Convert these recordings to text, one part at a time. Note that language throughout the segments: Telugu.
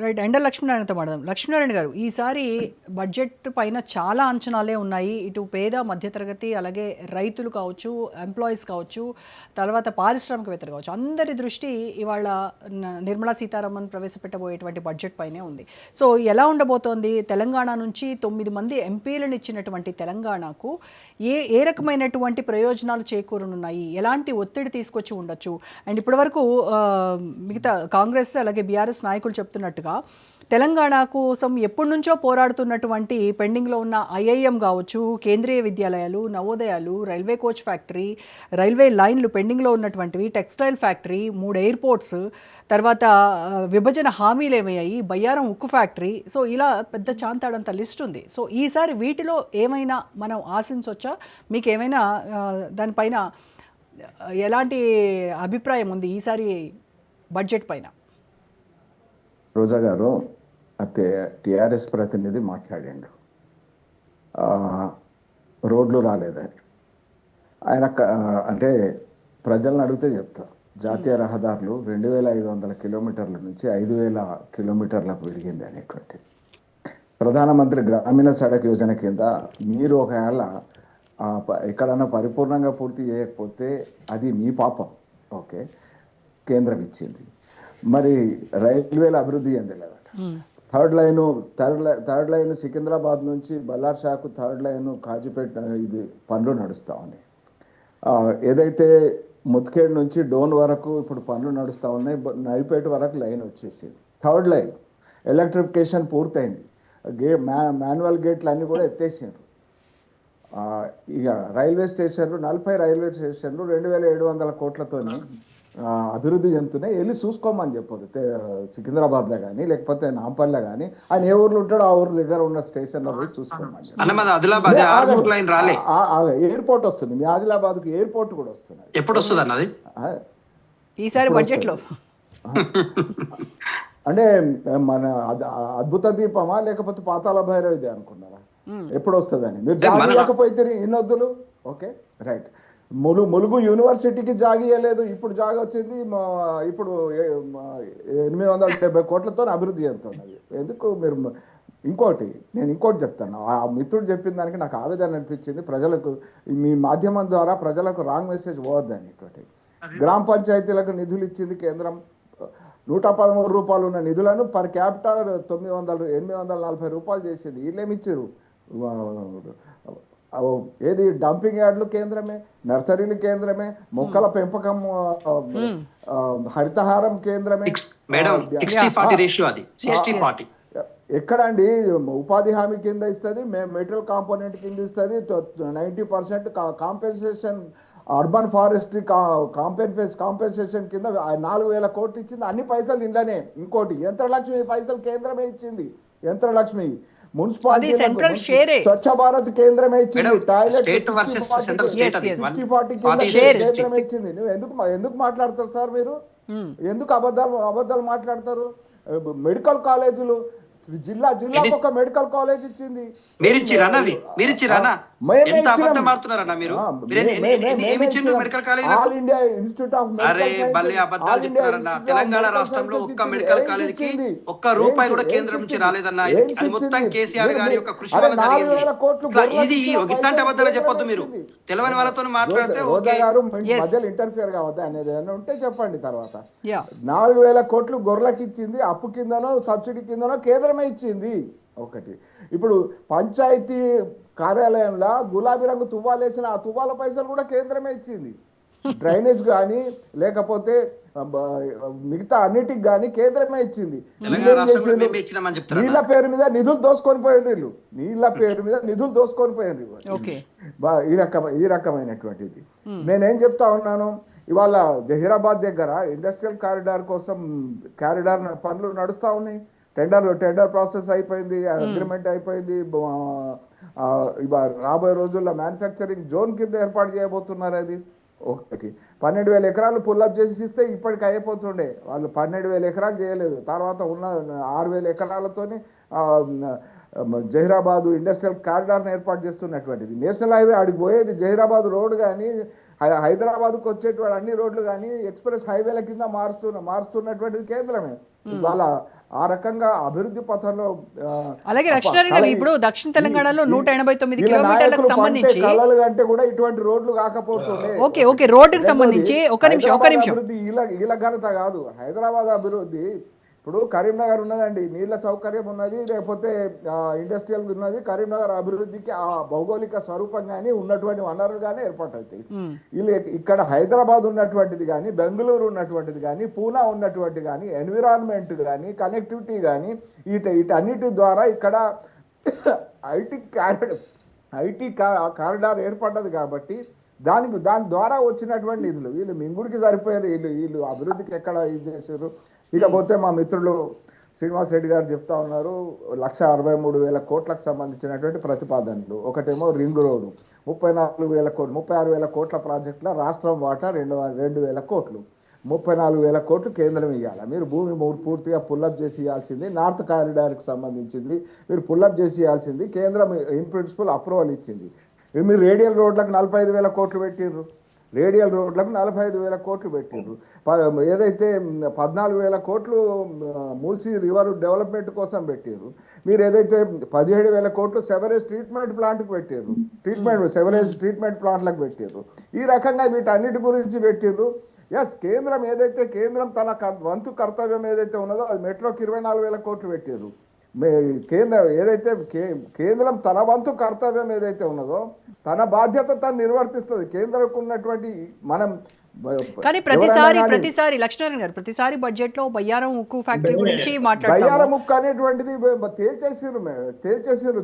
రైట్. ఎండ లక్ష్మీనారాయణతో మాట్లాడదాం. లక్ష్మీనారాయణ గారు, ఈసారి బడ్జెట్ పైన చాలా అంచనాలే ఉన్నాయి. ఇటు పేద మధ్యతరగతి అలాగే రైతులు కావచ్చు, ఎంప్లాయీస్ కావచ్చు, తర్వాత పారిశ్రామికవేత్తలు కావచ్చు, అందరి దృష్టి ఇవాళ నిర్మలా సీతారామన్ ప్రవేశపెట్టబోయేటువంటి బడ్జెట్ పైనే ఉంది. సో ఎలా ఉండబోతోంది? తెలంగాణ నుంచి 9 మంది ఎంపీలను ఇచ్చినటువంటి తెలంగాణకు ఏ ఏ రకమైనటువంటి ప్రయోజనాలు చేకూరనున్నాయి? ఎలాంటి ఒత్తిడి తీసుకొచ్చి ఉండొచ్చు? అండ్ ఇప్పటివరకు మిగతా కాంగ్రెస్ అలాగే బీఆర్ఎస్ నాయకులు చెప్తున్నట్టుగా తెలంగాణ కోసం ఎప్పటి నుంచో పోరాడుతున్నటువంటి పెండింగ్లో ఉన్న ఐఐఎం కావచ్చు, కేంద్రీయ విద్యాలయాలు, నవోదయాలు, రైల్వే కోచ్ ఫ్యాక్టరీ, రైల్వే లైన్లు పెండింగ్లో ఉన్నటువంటివి, టెక్స్టైల్ ఫ్యాక్టరీ, 3 ఎయిర్పోర్ట్స్, తర్వాత విభజన హామీలు ఏమయ్యాయి, బయ్యారం ఉక్కు ఫ్యాక్టరీ, సో ఇలా పెద్ద చాంతాడంత లిస్ట్ ఉంది. సో ఈసారి వీటిలో ఏమైనా మనం ఆశించవచ్చా? మీకు ఏమైనా దానిపైన ఎలాంటి అభిప్రాయం ఉంది ఈసారి బడ్జెట్ పైన? రోజా గారు అయితే టిఆర్ఎస్ ప్రతినిధి మాట్లాడిండు, రోడ్లు రాలేదని. ఆయన అంటే ప్రజలను అడిగితే చెప్తారు, జాతీయ రహదారులు 2500 కిలోమీటర్ల నుంచి 5000 కిలోమీటర్లకు పెరిగింది అనేటువంటి. ప్రధానమంత్రి గ్రామీణ సడక్ యోజన కింద మీరు ఒకవేళ ఎక్కడన్నా పరిపూర్ణంగా పూర్తి చేయకపోతే అది మీ పాపం. ఓకే, కేంద్రం ఇచ్చింది. మరి రైల్వేల అభివృద్ధి చెందలేదట. థర్డ్ లైన్ సికింద్రాబాద్ నుంచి బల్లార్ షాకు, థర్డ్ లైన్ కాజీపేట, ఇది పనులు నడుస్తూ ఉన్నాయి. ఏదైతే ముత్కేడ్ నుంచి డోన్ వరకు ఇప్పుడు పనులు నడుస్తూ ఉన్నాయి. నైపేట వరకు లైన్ వచ్చేసింది. థర్డ్ లైన్ ఎలక్ట్రిఫికేషన్ పూర్తయింది. మాన్యువల్ గేట్లు అన్నీ కూడా ఎత్తేసారు. ఇక రైల్వే స్టేషన్లు 40 రైల్వే స్టేషన్లు 2700 కోట్లతోని అభివృద్ధి చెందుతున్నాయి. వెళ్ళి చూసుకోమని చెప్పారు. సికింద్రాబాద్లో కానీ లేకపోతే నాంపల్లిలో కానీ, ఆయన ఏ ఊర్లో ఉంటాడో ఆ ఊరు దగ్గర ఉన్న స్టేషన్లో పోయి చూసుకోమని. ఎయిర్పోర్ట్ వస్తుంది, మీ ఆదిలాబాద్కు ఎయిర్పోర్ట్ కూడా వస్తుంది. ఎప్పుడు వస్తుంది అన్నది ఈసారి బడ్జెట్లో? అంటే మన అద్భుత దీపమా లేకపోతే పాతాళ భైరవిది అనుకున్నారా ఎప్పుడు వస్తుందని? మీరు జాగలేకపోతే ఇన్నొద్దులు. Okay, right. ములుగు యూనివర్సిటీకి జాగ ఇవ్వలేదు, ఇప్పుడు జాగ వచ్చింది. ఇప్పుడు 870 కోట్లతో అభివృద్ధి చెందుతున్నది. ఎందుకు మీరు? నేను ఇంకోటి చెప్తాను. ఆ మిత్రుడు చెప్పిన దానికి నాకు ఆవేదన అనిపించింది. ప్రజలకు మీ మాధ్యమం ద్వారా ప్రజలకు రాంగ్ మెసేజ్ పోవద్దని. గ్రామ పంచాయతీలకు నిధులు ఇచ్చింది కేంద్రం. 113 రూపాయలు ఉన్న నిధులను పర్ క్యాపిటల్ 840 రూపాయలు చేసింది. వీళ్ళేమిచ్చారు? ఏది డంపింగ్ యార్డులు కేంద్రమే, నర్సరీలు కేంద్రమే, మొక్కల పెంపకం హరితహారం కేంద్రమే. ఎక్కడండి ఉపాధి హామీ కింద ఇస్తుంది, మెటీరియల్ కాంపోనెంట్ కింద ఇస్తుంది. 90% కాంపెన్సేషన్, అర్బన్ ఫారెస్ట్రీ కాంపెన్సేషన్ కింద 4000 కోట్లు ఇచ్చింది. అన్ని పైసలు ఇంట్లోనే. ఇంకోటి యంత్రలక్ష్మి పైసలు కేంద్రమే ఇచ్చింది. యంత్రలక్ష్మి మున్సిపాలిటీ స్వచ్ఛ భారత్ కేంద్రమే ఇచ్చింది. టాయిలెట్ 60-40 కేంద్రమే ఇచ్చింది. నువ్వు ఎందుకు మాట్లాడతారు సార్? మీరు ఎందుకు అబద్ధాలు మాట్లాడతారు? మెడికల్ కాలేజీలు జిల్లాకు ఒక మెడికల్ కాలేజ్ ఇచ్చింది. All India institute of Telangana రాష్ట్రంలో ఒక్క మెడికల్ కాలేజ్ కి ఒక్క రూపాయి కూడా కేంద్రం నుంచి రాలేదన్న. అది మొత్తం కేసీఆర్ గారి యొక్క కృషి వల్ల జరిగింది. ఇది ఇట్లాంటి అబద్ధాలు చెప్పొద్దు. మీరు తెలవని వాళ్ళతో మాట్లాడితే ఇంటర్ఫియర్ కావద్దా అనేది ఉంటే చెప్పండి. తర్వాత 4000 కోట్లు గొర్రెలకు ఇచ్చింది. అప్పు కిందనో సబ్సిడీ కిందనో కేంద్రమే ఇచ్చింది. ఒకటి. ఇప్పుడు పంచాయతీ కార్యాలయంలో గులాబీ రంగు తువ్వాలేసిన ఆ తువ్వాల పైసలు కూడా కేంద్రమే ఇచ్చింది. డ్రైనేజ్ కానీ లేకపోతే మిగతా అన్నిటికి కానీ కేంద్రమే ఇచ్చింది. నీళ్ళ పేరు మీద నిధులు దోసుకొని పోయిన ఈ రకమైనటువంటిది. నేనేం చెప్తా ఉన్నాను, ఇవాళ జహీరాబాద్ దగ్గర ఇండస్ట్రియల్ కారిడార్ కోసం పనులు నడుస్తూ ఉన్నాయి. టెండర్ ప్రాసెస్ అయిపోయింది, అగ్రిమెంట్ అయిపోయింది. రాబోయే రోజుల్లో మ్యానుఫ్యాక్చరింగ్ జోన్ కింద ఏర్పాటు చేయబోతున్నారు. అది ఒకటి. 12,000 ఎకరాలు పుల్అప్ చేసి ఇస్తే ఇప్పటికి అయిపోతుండే. వాళ్ళు 12,000 ఎకరాలు చేయలేదు. తర్వాత ఉన్న 6,000 ఎకరాలతోని జహీరాబాదు ఇండస్ట్రియల్ కారిడార్ని ఏర్పాటు చేస్తున్నటువంటిది. నేషనల్ హైవే ఆడికి పోయేది జహీరాబాద్ రోడ్ కానీ హైదరాబాద్కు వచ్చేటువంటి అన్ని రోడ్లు కానీ ఎక్స్ప్రెస్ హైవేల కింద మారుస్తున్నటువంటిది కేంద్రమే. వాళ్ళ ఆ రకంగా అభివృద్ధి పథంలో అలాగే లక్ష్మీనారాయణ గారు ఇప్పుడు దక్షిణ తెలంగాణలో 189 కిలోమీటర్లకు సంబంధించి కళలు అంటే కూడా ఇటువంటి రోడ్లు కాకపోతుండే. ఓకే రోడ్డుకి సంబంధించి ఒక నిమిషం అభివృద్ధి ఇలా ఘనత కాదు. హైదరాబాద్ అభివృద్ధి ఇప్పుడు కరీంనగర్ ఉన్నదండి, నీళ్ళ సౌకర్యం ఉన్నది, లేకపోతే ఇండస్ట్రియల్ ఉన్నది. కరీంనగర్ అభివృద్ధికి ఆ భౌగోళిక స్వరూపం కానీ ఉన్నటువంటి వనరులు కానీ ఏర్పాటవుతాయి. వీళ్ళు ఇక్కడ హైదరాబాద్ ఉన్నటువంటిది కానీ, బెంగళూరు ఉన్నటువంటిది కానీ, పూనా ఉన్నటువంటి కానీ, ఎన్విరాన్మెంట్ కానీ, కనెక్టివిటీ కానీ వీటన్నిటి ద్వారా ఇక్కడ ఐటీ కారిడార్ ఏర్పడ్డది కాబట్టి దాని ద్వారా వచ్చినటువంటి నిధులు వీళ్ళు మింగుడికి సరిపోయారు. వీళ్ళు అభివృద్ధికి ఎక్కడ ఇది చేశారు. ఇకపోతే మా మిత్రులు శ్రీనివాస్ రెడ్డి గారు చెప్తా ఉన్నారు 1,63,000 కోట్లకు సంబంధించినటువంటి ప్రతిపాదనలు. ఒకటేమో రింగ్ రోడ్డు 34,000 కోట్లు, 36,000 కోట్ల ప్రాజెక్టుల రాష్ట్రం వాటా 2,000 కోట్లు, 34,000 కోట్లు కేంద్రం ఇవ్వాలి. మీరు భూమి పూర్తిగా పుల్లప్ చేసి ఇవ్వాల్సింది. నార్త్ కారిడార్కి సంబంధించింది మీరు పుల్లప్ చేసి ఇవ్వాల్సింది. కేంద్రం ఇన్ ప్రిన్సిపల్ అప్రూవల్ ఇచ్చింది. మీరు రేడియల్ రోడ్లకు 45,000 కోట్లు పెట్టిర్రు. రేడియల్ రోడ్లకు 45,000 కోట్లు పెట్టిర్రు. ఏదైతే 14,000 కోట్లు మూసీ రివర్ డెవలప్మెంట్ కోసం పెట్టిర్రు. మీరు ఏదైతే 17,000 కోట్లు సెవరేజ్ ట్రీట్మెంట్ ప్లాంట్కి పెట్టిర్రు, సెవరేజ్ ట్రీట్మెంట్ ప్లాంట్లకు పెట్టిర్రు. ఈ రకంగా వీటన్నిటి గురించి పెట్టిర్రు. ఎస్, కేంద్రం తన వంతు కర్తవ్యం ఏదైతే ఉన్నదో అది మెట్రోకి 24,000 కోట్లు పెట్టిర్రు. కేంద్రం తన వంతు కర్తవ్యం ఏదైతే ఉన్నదో తన బాధ్యత తను నిర్వర్తిస్తుంది. కేంద్రం ఉన్నటువంటి మనం కానీ ప్రతిసారి లక్ష్మీనారాయణ గారు ప్రతిసారి బడ్జెట్ లో బయ్యారం ఉక్కు ఫ్యాక్టరీ గురించి మాట్లాడతారు. బయ్యారం ఉక్కు అనేటువంటిది తేల్చేసారు.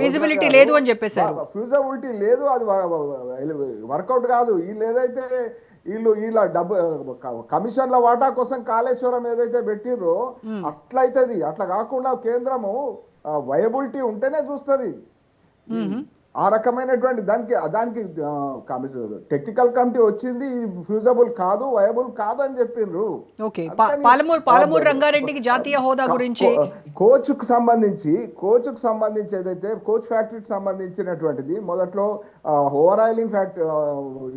ఫీజిబిలిటీ లేదు అని చెప్పేశారు. ఫీజిబిలిటీ లేదు, అది వర్కౌట్ కాదు. వీళ్ళ డబ్బు కమిషన్ల వాటా కోసం కాళేశ్వరం ఏదైతే పెట్టిర్రో అట్లయితది. అట్లా కాకుండా కేంద్రము వయబిలిటీ ఉంటేనే చూస్తుంది. ఆ రకమైనటువంటి దానికి టెక్నికల్ కమిటీ వచ్చింది, ఫ్యూజబుల్ కాదు, వయబుల్ కాదు అని చెప్పిండ్రు. పాలమూరు రంగారెడ్డికి జాతీయ హోదా గురించి కోచ్కు సంబంధించి ఏదైతే కోచ్ ఫ్యాక్టరీకి సంబంధించినటువంటిది మొదట్లో ఓవర్ ఆయిలింగ్ ఫ్యాక్టరీ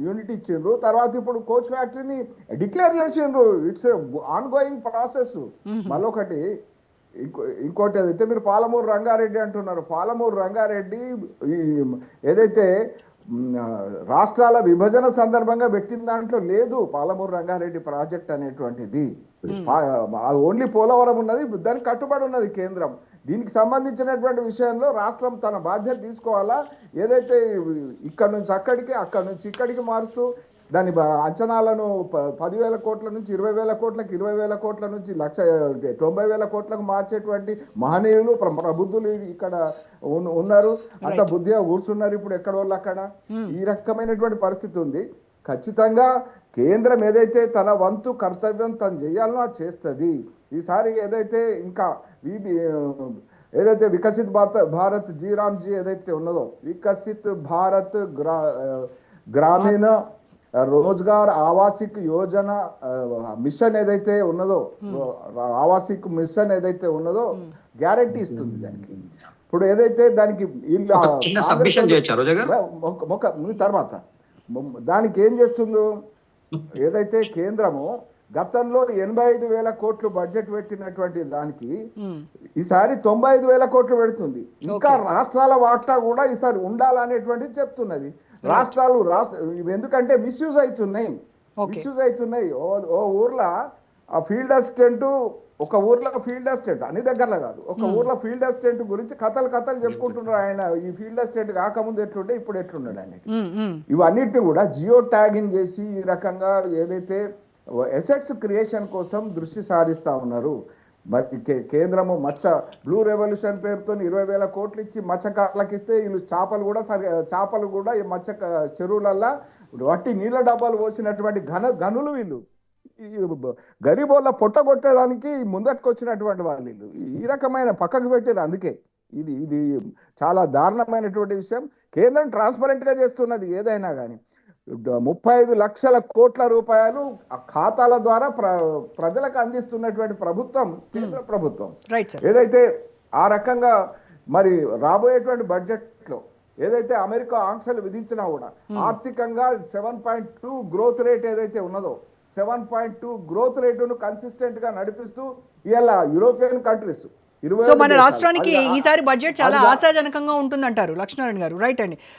యూనిట్ ఇచ్చిండ్రు. తర్వాత ఇప్పుడు కోచ్ ఫ్యాక్టరీని డిక్లేర్ చేసిండ్రు. It's on going process. మళ్ళొకటి ఇంకోటి ఏదైతే మీరు పాలమూరు రంగారెడ్డి అంటున్నారు, పాలమూరు రంగారెడ్డి ఏదైతే రాష్ట్రాల విభజన సందర్భంగా పెట్టిన దాంట్లో లేదు పాలమూరు రంగారెడ్డి ప్రాజెక్ట్ అనేటువంటిది. ఓన్లీ పోలవరం ఉన్నది, దానికి కట్టుబడి ఉన్నది కేంద్రం. దీనికి సంబంధించినటువంటి విషయంలో రాష్ట్రం తన బాధ్యత తీసుకోవాలా. ఏదైతే ఇక్కడ నుంచి అక్కడికి, అక్కడి నుంచి ఇక్కడికి మారుస్తూ దాని అంచనాలను 10,000 కోట్ల నుంచి 20,000 కోట్లకు, 20,000 కోట్ల నుంచి 1,90,000 కోట్లకు మార్చేటువంటి మహనీయులు ప్రబుద్ధులు ఇక్కడ ఉన్నారు. అంత బుద్ధిగా కూర్చున్నారు ఇప్పుడు ఎక్కడ వాళ్ళు అక్కడ. ఈ రకమైనటువంటి పరిస్థితి ఉంది. ఖచ్చితంగా కేంద్రం ఏదైతే తన వంతు కర్తవ్యం తను చేయాలనో అది చేస్తుంది. ఈసారి ఏదైతే ఇంకా ఏదైతే వికసిత్ భారత్ జీరామ్జీ ఏదైతే ఉన్నదో వికసిత్ భారత్ గ్రామీణ రోజ్గార్ ఆవాసిక్ యోజన మిషన్ ఏదైతే ఉన్నదో, ఆవాసిక్ మిషన్ ఏదైతే ఉన్నదో గ్యారంటీ ఇస్తుంది దానికి. ఇప్పుడు ఏదైతే దానికి తర్వాత దానికి ఏం చేస్తుందో, ఏదైతే కేంద్రము గతంలో 85,000 కోట్లు బడ్జెట్ పెట్టినటువంటి దానికి ఈసారి 95,000 కోట్లు పెడుతుంది. ఇంకా రాష్ట్రాల వాటా కూడా ఈసారి ఉండాలనేటువంటిది చెప్తున్నది. రాష్ట్రాలు ఎందుకంటే మిస్యూజ్ అవుతున్నాయి. ఓ ఊర్లో ఆ ఫీల్డ్ అసిస్టెంట్, ఒక ఊర్లో ఫీల్డ్ అసిస్టెంట్, అన్ని దగ్గరలో కాదు, ఒక ఊర్లో ఫీల్డ్ అసిస్టెంట్ గురించి కథలు చెప్పుకుంటున్నారు. ఆయన ఈ ఫీల్డ్ అసిస్టెంట్ కాకముందు ఎట్లుంటే ఇప్పుడు ఎట్లున్నాడు ఆయన. ఇవన్నిటిని కూడా జియో ట్యాగింగ్ చేసి ఈ రకంగా ఏదైతే అసెట్స్ క్రియేషన్ కోసం దృష్టి సారిస్తా ఉన్నారు. మరి కేంద్రము బ్లూ రెవల్యూషన్ పేరుతో 20,000 కోట్లు ఇచ్చి మత్స్యకారులకు ఇస్తే వీళ్ళు చేపలు కూడా ఈ మత్స్య చెరువులల్లా వట్టి నీళ్ళ డబ్బాలు పోసినటువంటి గనులు వీళ్ళు. గరీబోళ్ళ పొట్టగొట్టేదానికి ముందట్టుకు వచ్చినటువంటి వాళ్ళు వీళ్ళు. ఈ రకమైన పక్కకు పెట్టారు. అందుకే ఇది చాలా దారుణమైనటువంటి విషయం. కేంద్రం ట్రాన్స్పరెంట్గా చేస్తున్నది ఏదైనా కానీ. 35 లక్షల కోట్ల రూపాయలు ఖాతాల ద్వారా ప్రజలకు అందిస్తున్నటువంటి ప్రభుత్వం కేంద్ర ప్రభుత్వం. ఏదైతే ఆ రకంగా మరి రాబోయేటువంటి బడ్జెట్లో ఏదైతే అమెరికా ఆంక్షలు విధించినా కూడా ఆర్థికంగా 7.2 గ్రోత్ రేట్ ఏదైతే ఉన్నదో 7.2 గ్రోత్ రేటును కన్సిస్టెంట్గా నడిపిస్తూ ఇలా యూరోపియన్ కంట్రీస్ సో మన రాష్ట్రానికి ఈసారి బడ్జెట్ చాలా ఆశాజనకంగా ఉంటుందంటారు లక్ష్మీనారాయణ గారు, రైట్ అండి.